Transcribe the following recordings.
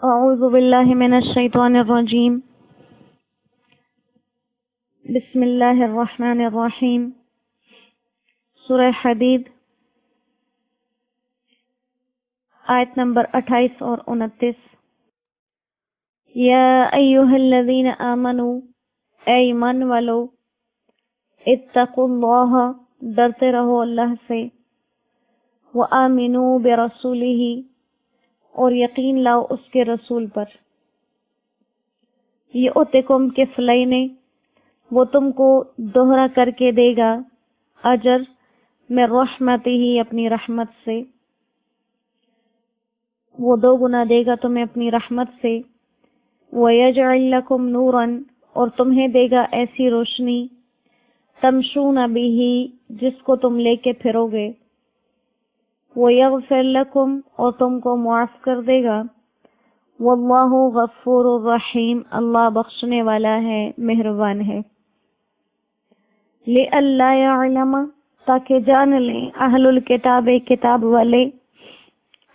أعوذ بالله من الشيطان الرجيم بسم الله الرحمن الرحيم سورہ حدید آیت نمبر 28 اور 29. یا ایھا الذین آمنوا، اے ایمان والو، اتقوا اللہ، ڈرتے رہو اللہ سے، وآمنوا برسولہ، اور یقین لاؤ اس کے رسول پر، یؤتکم کفلین، وہ تم کو دوہرا کر کے دے گا اجر، من رحمتہ، اپنی رحمت سے، وہ 2 گنا دے گا تمہیں اپنی رحمت سے، وَيَجْعَلْ لَكُمْ نُورًا، اور تمہیں دے گا ایسی روشنی، تمشون بہ، جس کو تم لے کے پھرو گے، وَيَغْفِرْ لَكُمْ، اور تم کو معاف کر دے گا، وَاللَّهُ غَفُورٌ رَحِيمٌ، اللہ بخشنے والا ہے، مہربان ہے، لِأَلَّا يَعْلَمَ، تاکہ جان لیں اہل الکتاب، کتاب والے،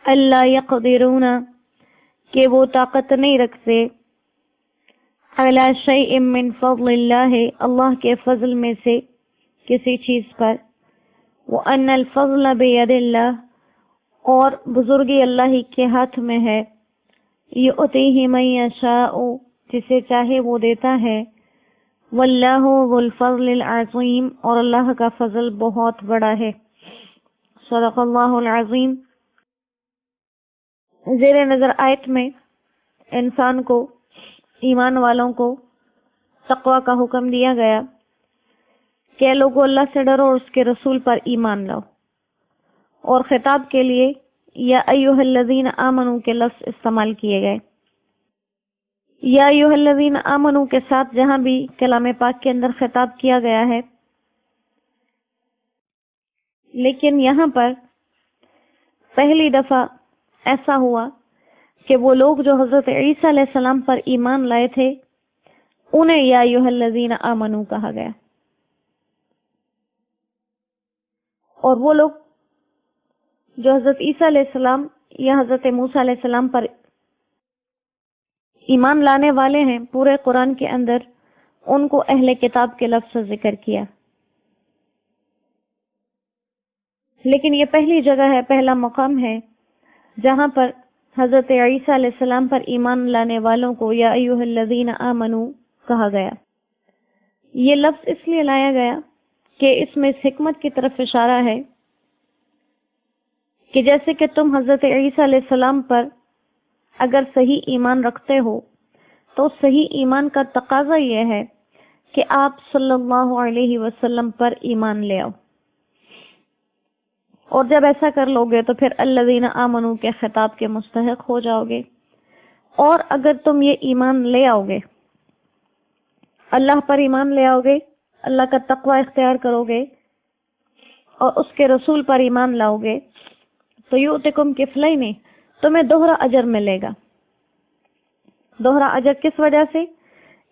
اللہ یقدرون، کہ وہ طاقت نہیں رکھتے، علی شیء من فضل اللہ، اللہ کے فضل میں سے کسی چیز پر، وَأَنَّ الْفَضْلَ بِيَدِ اللَّهِ، اور بزرگی اللہ ہی کے ہاتھ میں ہے، یؤتیہ من یشاء، جسے چاہے وہ دیتا ہے، واللہ ذو الفضل العظیم، اور اللہ کا فضل بہت بڑا ہے۔ صدق اللہ العظیم۔ زیر نظر آیت میں انسان کو، ایمان والوں کو تقوی کا حکم دیا گیا کہ لوگوں اللہ سے ڈرو اور اس کے رسول پر ایمان لاؤ، اور خطاب کے لیے یا ایھا الذین آمنوا کے لفظ استعمال کیے گئے۔ یا ایھا الذین آمنوا کے ساتھ جہاں بھی کلام پاک کے اندر خطاب کیا گیا ہے، لیکن یہاں پر پہلی دفعہ ایسا ہوا کہ وہ لوگ جو حضرت عیسیٰ علیہ السلام پر ایمان لائے تھے، انہیں یا ایھا الذین آمنوا کہا گیا، اور وہ لوگ جو حضرت عیسیٰ علیہ السلام یا حضرت موسیٰ علیہ السلام پر ایمان لانے والے ہیں، پورے قرآن کے اندر ان کو اہل کتاب کے لفظ سے ذکر کیا، لیکن یہ پہلی جگہ ہے، پہلا مقام ہے جہاں پر حضرت عیسیٰ علیہ السلام پر ایمان لانے والوں کو یا ایھا الذین آمنوا کہا گیا۔ یہ لفظ اس لیے لایا گیا کہ اس میں اس حکمت کی طرف اشارہ ہے کہ جیسے کہ تم حضرت عیسیٰ علیہ السلام پر اگر صحیح ایمان رکھتے ہو تو صحیح ایمان کا تقاضا یہ ہے کہ آپ صلی اللہ علیہ وسلم پر ایمان لے آؤ، اور جب ایسا کر لو گے تو پھر الذین آمنوا کے خطاب کے مستحق ہو جاؤ گے، اور اگر تم یہ ایمان لے آؤ گے، اللہ پر ایمان لے آؤ گے، اللہ کا تقوی اختیار کرو گے اور اس کے رسول پر ایمان لاؤ گے، تو یؤتکم کفلین، تمہیں دوہرا اجر ملے گا۔ دوہرا اجر کس وجہ سے؟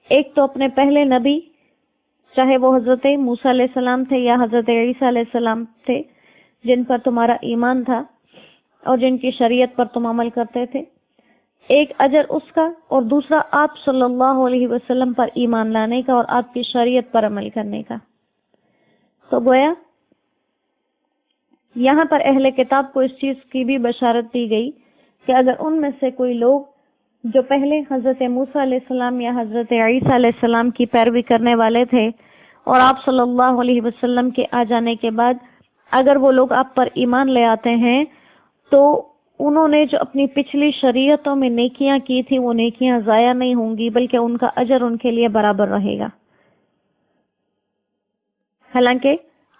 ایک تو اپنے پہلے نبی، چاہے وہ حضرت موسیٰ علیہ السلام تھے یا حضرت عیسیٰ علیہ السلام تھے، جن پر تمہارا ایمان تھا اور جن کی شریعت پر تم عمل کرتے تھے، ایک اجر اس کا، اور دوسرا آپ صلی اللہ علیہ وسلم پر ایمان لانے کا اور آپ کی شریعت پر عمل کرنے کا۔ تو گویا یہاں پر اہل کتاب کو اس چیز کی بھی بشارت دی گئی کہ اگر ان میں سے کوئی لوگ جو پہلے حضرت موسیٰ علیہ السلام یا حضرت عیسیٰ علیہ السلام کی پیروی کرنے والے تھے، اور آپ صلی اللہ علیہ وسلم کے آ جانے کے بعد اگر وہ لوگ آپ پر ایمان لے آتے ہیں، تو انہوں نے جو اپنی پچھلی شریعتوں میں نیکیاں کی تھی وہ نیکیاں ضائع نہیں ہوں گی، بلکہ ان کا اجر ان کے لیے برابر رہے گا۔ حالانکہ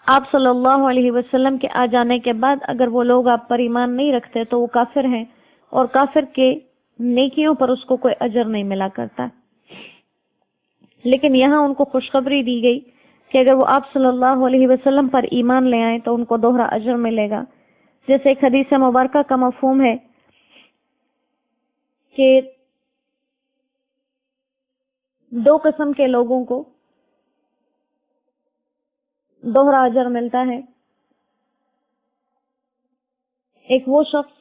آپ صلی اللہ علیہ وسلم کے آ جانے کے بعد اگر وہ لوگ آپ پر ایمان نہیں رکھتے تو وہ کافر ہیں، اور کافر کے نیکیوں پر اس کو کوئی اجر نہیں ملا کرتا۔ لیکن یہاں ان کو خوشخبری دی گئی کہ اگر وہ آپ صلی اللہ علیہ وسلم پر ایمان لے آئیں تو ان کو دوہرا اجر ملے گا۔ جیسے ایک حدیث مبارکہ کا مفہوم ہے کہ 2 قسم کے لوگوں کو دوہرا اجر ملتا ہے۔ ایک وہ شخص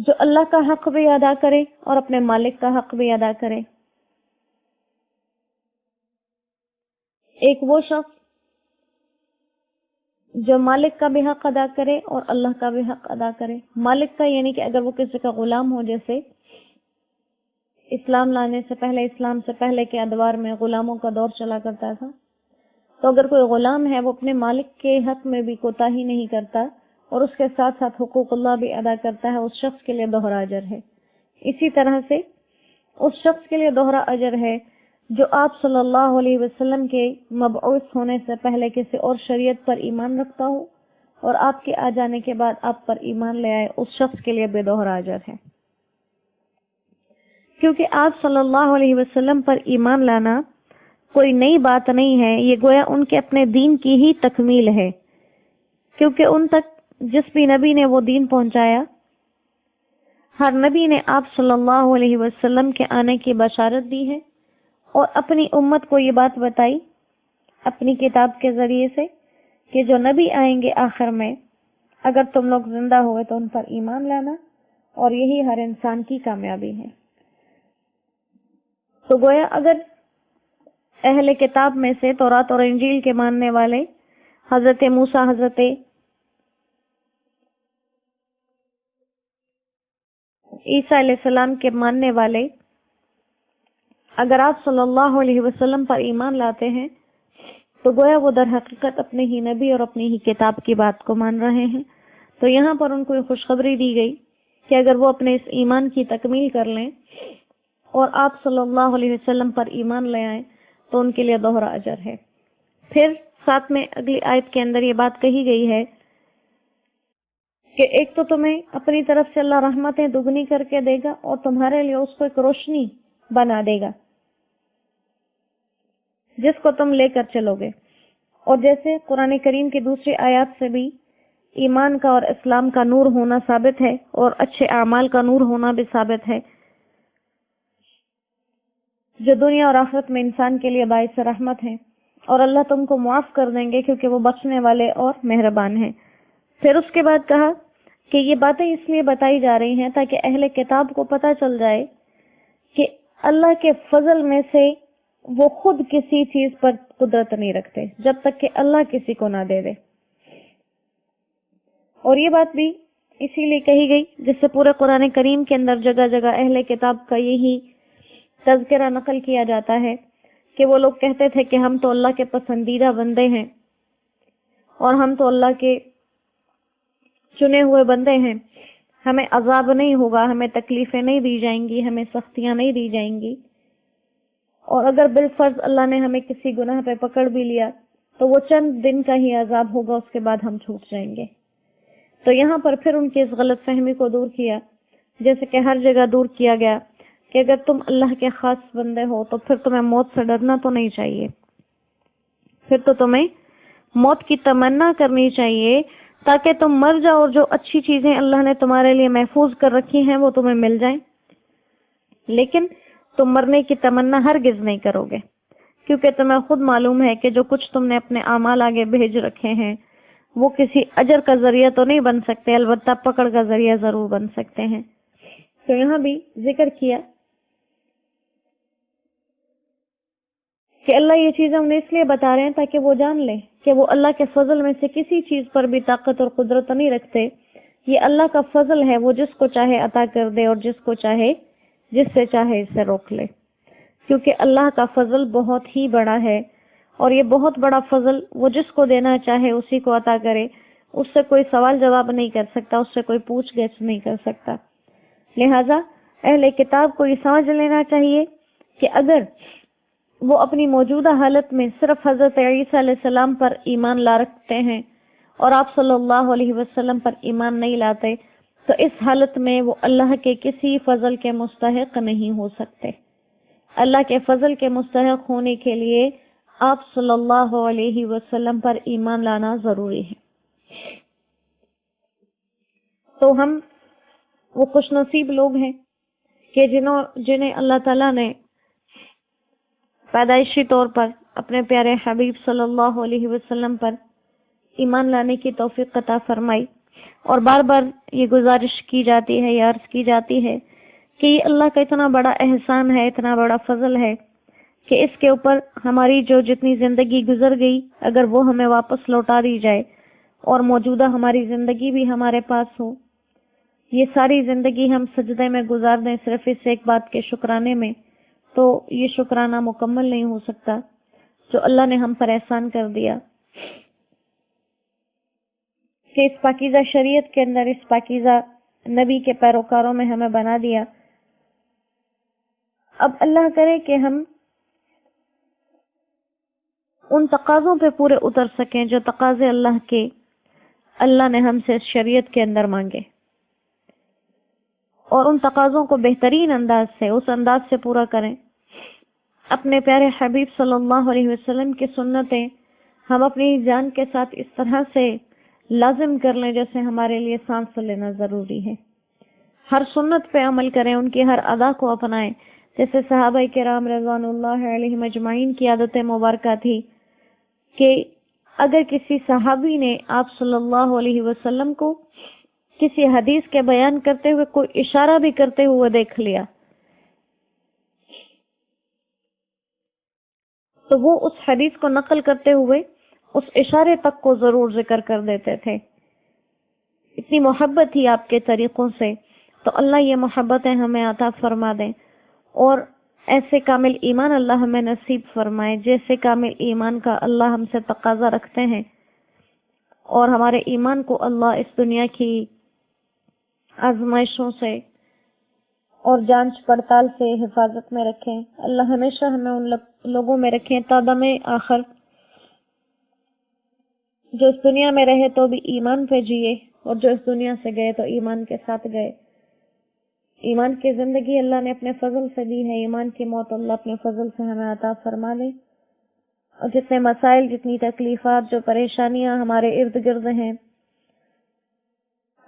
جو اللہ کا حق بھی ادا کرے اور اپنے مالک کا حق بھی ادا کرے. ایک وہ شخص جو مالک کا بھی حق ادا کرے اور اللہ کا بھی حق ادا کرے. مالک کا یعنی کہ اگر وہ کسی کا غلام ہو، جیسے اسلام لانے سے پہلے، اسلام سے پہلے کے ادوار میں غلاموں کا دور چلا کرتا تھا، تو اگر کوئی غلام ہے وہ اپنے مالک کے حق میں بھی کوتاہی نہیں کرتا اور اس کے ساتھ ساتھ حقوق اللہ بھی ادا کرتا ہے، اس شخص کے لیے دوہرا اجر ہے. اسی طرح سے اس شخص کے لیے دوہرا اجر ہے جو آپ صلی اللہ علیہ وسلم کے مبعوث ہونے سے پہلے کسی اور شریعت پر ایمان رکھتا ہو اور آپ کے آ جانے کے بعد آپ پر ایمان لے آئے، اس شخص کے لیے بے دوہرا اجر ہے. کیونکہ آپ صلی اللہ علیہ وسلم پر ایمان لانا کوئی نئی بات نہیں ہے، یہ گویا ان کے اپنے دین کی ہی تکمیل ہے، کیونکہ ان تک جس بھی نبی نے وہ دین پہنچایا، ہر نبی نے آپ صلی اللہ علیہ وسلم کے آنے کی بشارت دی ہے اور اپنی امت کو یہ بات بتائی اپنی کتاب کے ذریعے سے کہ جو نبی آئیں گے آخر میں، اگر تم لوگ زندہ ہوئے تو ان پر ایمان لانا، اور یہی ہر انسان کی کامیابی ہے. تو گویا اگر اہل کتاب میں سے تورات اور انجیل کے ماننے والے، حضرت موسیٰ، حضرت عیسیٰ علیہ السلام کے ماننے والے، اگر آپ صلی اللہ علیہ وسلم پر ایمان لاتے ہیں تو گویا وہ در حقیقت اپنے ہی نبی اور اپنی ہی کتاب کی بات کو مان رہے ہیں. تو یہاں پر ان کو یہ خوشخبری دی گئی کہ اگر وہ اپنے اس ایمان کی تکمیل کر لیں اور آپ صلی اللہ علیہ وسلم پر ایمان لے آئیں تو ان کے لیے دوہرا اجر ہے. پھر ساتھ میں اگلی آیت کے اندر یہ بات کہی گئی ہے کہ ایک تو تمہیں اپنی طرف سے اللہ رحمتیں دگنی کر کے دے گا اور تمہارے لیے اس کو ایک روشنی بنا دے گا جس کو تم لے کر چلو گے. اور جیسے قرآن کریم کی دوسری آیات سے بھی ایمان کا اور اسلام کا نور ہونا ثابت ہے اور اچھے اعمال کا نور ہونا بھی ثابت ہے، جو دنیا اور آخرت میں انسان کے لیے باعث رحمت ہے، اور اللہ تم کو معاف کر دیں گے کیونکہ وہ بخشنے والے اور مہربان ہیں. پھر اس کے بعد کہا کہ یہ باتیں اس لیے بتائی جا رہی ہیں تاکہ اہل کتاب کو پتہ چل جائے کہ اللہ کے فضل میں سے وہ خود کسی چیز پر قدرت نہیں رکھتے جب تک کہ اللہ کسی کو نہ دے دے. اور یہ بات بھی اسی لیے کہی گئی جس سے پورے قرآن کریم کے اندر جگہ جگہ اہل کتاب کا یہی تذکرہ نقل کیا جاتا ہے کہ وہ لوگ کہتے تھے کہ ہم تو اللہ کے پسندیدہ بندے ہیں اور ہم تو اللہ کے چنے ہوئے بندے ہیں، ہمیں عذاب نہیں ہوگا، ہمیں تکلیفیں نہیں دی جائیں گی، ہمیں سختیاں نہیں دی جائیں گی، اور اگر بالفرض اللہ نے ہمیں کسی گناہ پہ پکڑ بھی لیا تو وہ چند دن کا ہی عذاب ہوگا، اس کے بعد ہم چھوٹ جائیں گے. تو یہاں پر پھر ان کی اس غلط فہمی کو دور کیا، جیسے کہ ہر جگہ دور کیا گیا کہ اگر تم اللہ کے خاص بندے ہو تو پھر تمہیں موت سے ڈرنا تو نہیں چاہیے، پھر تو تمہیں موت کی تمنا کرنی چاہیے تاکہ تم مر جاؤ اور جو اچھی چیزیں اللہ نے تمہارے لیے محفوظ کر رکھی ہیں وہ تمہیں مل جائیں. لیکن تم مرنے کی تمنا ہرگز نہیں کرو گے کیونکہ تمہیں خود معلوم ہے کہ جو کچھ تم نے اپنے اعمال آگے بھیج رکھے ہیں وہ کسی اجر کا ذریعہ تو نہیں بن سکتے، البتہ پکڑ کا ذریعہ ضرور بن سکتے ہیں. تو یہاں بھی ذکر کیا کہ اللہ یہ چیزیں انہیں اس لیے بتا رہے ہیں تاکہ وہ جان لیں کہ وہ اللہ کے فضل میں سے کسی چیز پر بھی طاقت اور قدرت نہیں رکھتے. یہ اللہ کا فضل ہے، وہ جس کو چاہے عطا کر دے اور جس سے چاہے اسے روک لے، کیونکہ اللہ کا فضل بہت ہی بڑا ہے اور یہ بہت بڑا فضل وہ جس کو دینا چاہے اسی کو عطا کرے. اس سے کوئی سوال جواب نہیں کر سکتا، اس سے کوئی پوچھ گچھ نہیں کر سکتا. لہذا اہل کتاب کو یہ سمجھ لینا چاہیے کہ اگر وہ اپنی موجودہ حالت میں صرف حضرت عیسیٰ علیہ السلام پر ایمان لا رکھتے ہیں اور آپ صلی اللہ علیہ وسلم پر ایمان نہیں لاتے تو اس حالت میں وہ اللہ کے کسی فضل کے مستحق نہیں ہو سکتے. اللہ کے فضل کے مستحق ہونے کے لیے آپ صلی اللہ علیہ وسلم پر ایمان لانا ضروری ہے. تو ہم وہ خوش نصیب لوگ ہیں کہ جنہیں اللہ تعالیٰ نے پیدائشی طور پر اپنے پیارے حبیب صلی اللہ علیہ وسلم پر ایمان لانے کی توفیق عطا فرمائی اور بار بار یہ گزارش کی جاتی ہے یا عرض کی جاتی ہے کہ یہ اللہ کا اتنا بڑا احسان ہے، اتنا بڑا فضل ہے کہ اس کے اوپر ہماری جو جتنی زندگی گزر گئی اگر وہ ہمیں واپس لوٹا دی جائے اور موجودہ ہماری زندگی بھی ہمارے پاس ہو، یہ ساری زندگی ہم سجدے میں گزار دیں صرف اس ایک بات کے شکرانے میں، تو یہ شکرانہ مکمل نہیں ہو سکتا جو اللہ نے ہم پر احسان کر دیا کہ اس پاکیزہ شریعت کے اندر، اس پاکیزہ نبی کے پیروکاروں میں ہمیں بنا دیا۔ اب اللہ کرے کہ ہم ان تقاضوں پہ پورے اتر سکیں جو تقاضے اللہ نے ہم سے شریعت کے اندر مانگے، اور ان تقاضوں کو بہترین انداز سے، اس انداز سے پورا کریں۔ اپنے پیارے حبیب صلی اللہ علیہ وسلم کی سنتیں ہم اپنی جان کے ساتھ اس طرح سے لازم کر لیں جیسے ہمارے لیے سانس لینا ضروری ہے۔ ہر سنت پہ عمل کریں، ان کی ہر ادا کو اپنائیں، جیسے صحابہ کرام رضوان اللہ علیہم اجمعین کی عادت مبارکہ تھی کہ اگر کسی صحابی نے آپ صلی اللہ علیہ وسلم کو کسی حدیث کے بیان کرتے ہوئے کوئی اشارہ بھی کرتے ہوئے دیکھ لیا تو وہ اس حدیث کو نقل کرتے ہوئے اس اشارے تک کو ضرور ذکر کر دیتے تھے۔ اتنی محبت تھی آپ کے طریقوں سے، تو اللہ یہ محبتیں ہمیں عطا فرما دیں، اور ایسے کامل ایمان اللہ ہمیں نصیب فرمائے جیسے کامل ایمان کا اللہ ہم سے تقاضا رکھتے ہیں، اور ہمارے ایمان کو اللہ اس دنیا کی آزمائشوں سے اور جانچ پڑتال سے حفاظت میں رکھیں۔ اللہ ہمیشہ ہمیں ان لوگوں میں رکھیں تا دم آخر جو اس دنیا میں رہے تو بھی ایمان پہ جیے، اور جو اس دنیا سے گئے تو ایمان کے ساتھ گئے۔ ایمان کی زندگی اللہ نے اپنے فضل سے دی ہے، ایمان کی موت اللہ اپنے فضل سے ہمیں عطا فرما لے، اور جتنے مسائل، جتنی تکلیفات، جو پریشانیاں ہمارے ارد گرد ہیں،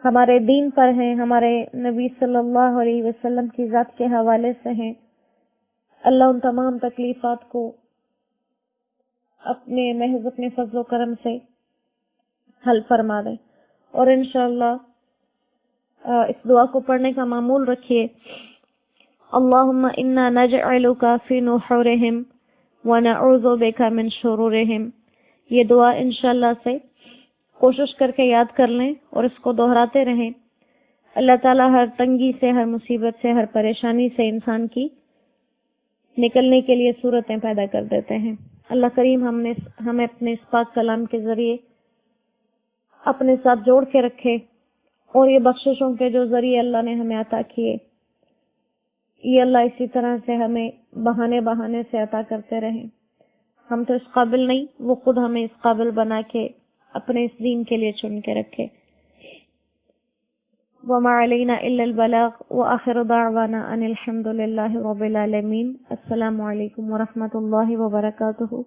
ہمارے دین پر ہیں، ہمارے نبی صلی اللہ علیہ وسلم کی ذات کے حوالے سے ہیں، اللہ ان تمام تکلیفات کو اپنے محض اپنے فضل و کرم سے حل فرما دے۔ اور انشاءاللہ اس دعا کو پڑھنے کا معمول رکھیے، اللہم انا نجعلک فی نحورہم ونعوذ بک من شرورہم۔ یہ دعا انشاءاللہ سے کوشش کر کے یاد کر لیں اور اس کو دہراتے رہیں۔ اللہ تعالیٰ ہر تنگی سے، ہر مصیبت سے، ہر پریشانی سے انسان کی نکلنے کے لیے صورتیں پیدا کر دیتے ہیں۔ اللہ کریم ہمیں اپنے اس پاک کلام کے ذریعے اپنے ساتھ جوڑ کے رکھے، اور یہ بخششوں کے جو ذریعے اللہ نے ہمیں عطا کیے، یہ اللہ اسی طرح سے ہمیں بہانے سے عطا کرتے رہیں۔ ہم تو اس قابل نہیں، وہ خود ہمیں اس قابل بنا کے اپنے اس دین کے لیے چن کے رکھے۔ وما علینا الا البلاغ وآخر دعوانا ان الحمد للہ رب العالمین۔ السلام علیکم ورحمۃ اللہ وبرکاتہ۔